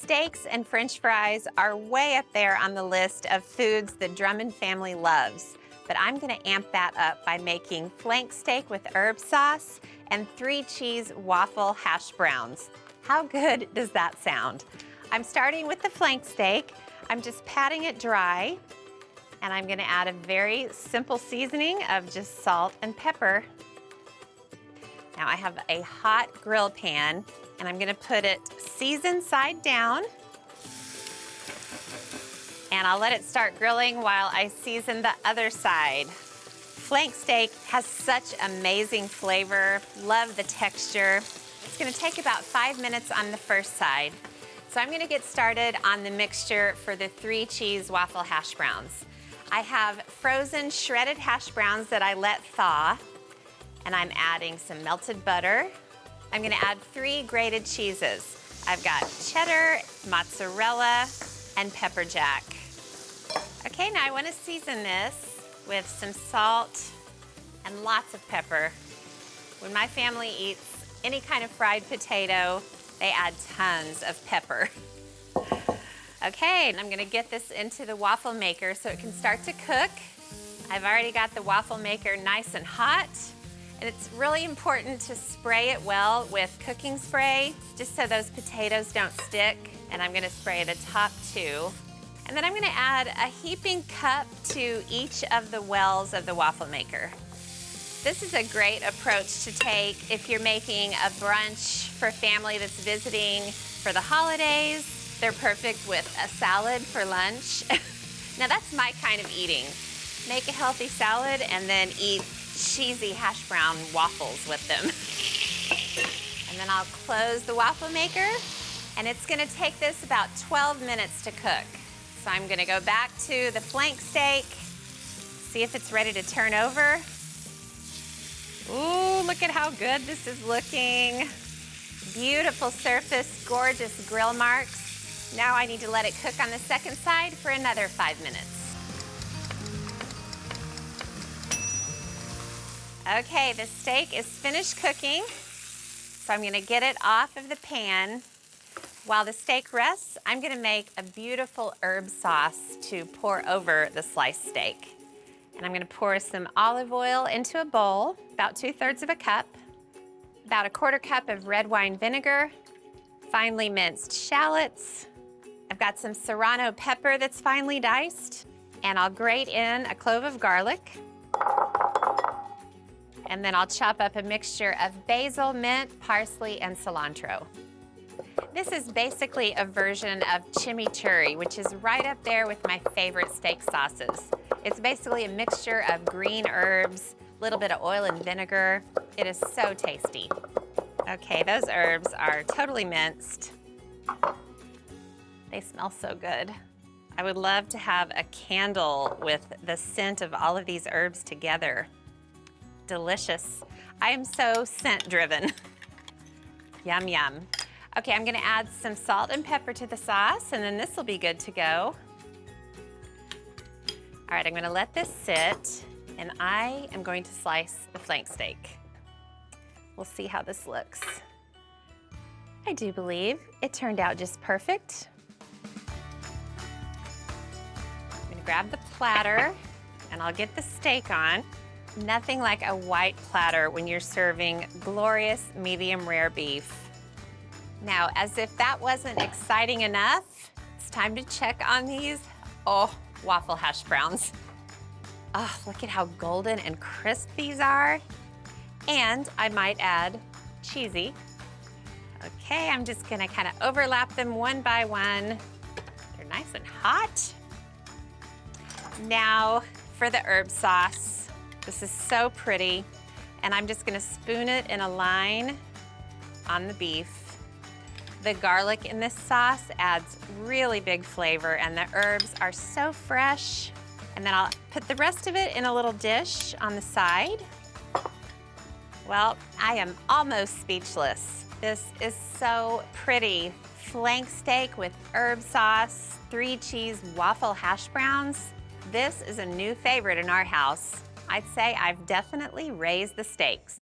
Steaks and French fries are way up there on the list of foods the Drummond family loves, but I'm gonna amp that up by making flank steak with herb sauce and 3-cheese waffle hash browns. How good does that sound? I'm starting with the flank steak. I'm just patting it dry, and I'm gonna add a very simple seasoning of just salt and pepper. Now I have a hot grill pan, and I'm gonna put it seasoned side down, and I'll let it start grilling while I season the other side. Flank steak has such amazing flavor. Love the texture. It's gonna take about 5 minutes on the first side. So I'm gonna get started on the mixture for the 3-cheese waffle hash browns. I have frozen shredded hash browns that I let thaw, and I'm adding some melted butter. I'm gonna add 3 grated cheeses. I've got cheddar, mozzarella, and pepper jack. Okay, now I wanna season this with some salt and lots of pepper. When my family eats any kind of fried potato, they add tons of pepper. Okay, and I'm gonna get this into the waffle maker so it can start to cook. I've already got the waffle maker nice and hot. And it's really important to spray it well with cooking spray, just so those potatoes don't stick. And I'm gonna spray the top 2. And then I'm gonna add a heaping cup to each of the wells of the waffle maker. This is a great approach to take if you're making a brunch for family that's visiting for the holidays. They're perfect with a salad for lunch. Now that's my kind of eating. Make a healthy salad and then eat cheesy hash brown waffles with them. And then I'll close the waffle maker, and it's gonna take this about 12 minutes to cook. So I'm gonna go back to the flank steak, see if it's ready to turn over. Ooh, look at how good this is looking. Beautiful surface, gorgeous grill marks. Now I need to let it cook on the second side for another 5 minutes. Okay, the steak is finished cooking, so I'm gonna get it off of the pan. While the steak rests, I'm gonna make a beautiful herb sauce to pour over the sliced steak. And I'm gonna pour some olive oil into a bowl, about 2/3 of a cup, about a 1/4 cup of red wine vinegar, finely minced shallots. I've got some serrano pepper that's finely diced, and I'll grate in a clove of garlic. And then I'll chop up a mixture of basil, mint, parsley, and cilantro. This is basically a version of chimichurri, which is right up there with my favorite steak sauces. It's basically a mixture of green herbs, a little bit of oil and vinegar. It is so tasty. Okay, those herbs are totally minced. They smell so good. I would love to have a candle with the scent of all of these herbs together. Delicious. I am so scent driven. Yum, yum. Okay, I'm gonna add some salt and pepper to the sauce, and then this will be good to go. All right, I'm gonna let this sit, and I am going to slice the flank steak. We'll see how this looks. I do believe it turned out just perfect. I'm gonna grab the platter, and I'll get the steak on. Nothing like a white platter when you're serving glorious medium rare beef. Now, as if that wasn't exciting enough, it's time to check on these, waffle hash browns. Oh, look at how golden and crisp these are. And I might add cheesy. Okay, I'm just gonna kind of overlap them one by one. They're nice and hot. Now for the herb sauce. This is so pretty, and I'm just gonna spoon it in a line on the beef. The garlic in this sauce adds really big flavor, and the herbs are so fresh. And then I'll put the rest of it in a little dish on the side. Well, I am almost speechless. This is so pretty. Flank steak with herb sauce, 3-cheese waffle hash browns. This is a new favorite in our house. I'd say I've definitely raised the stakes.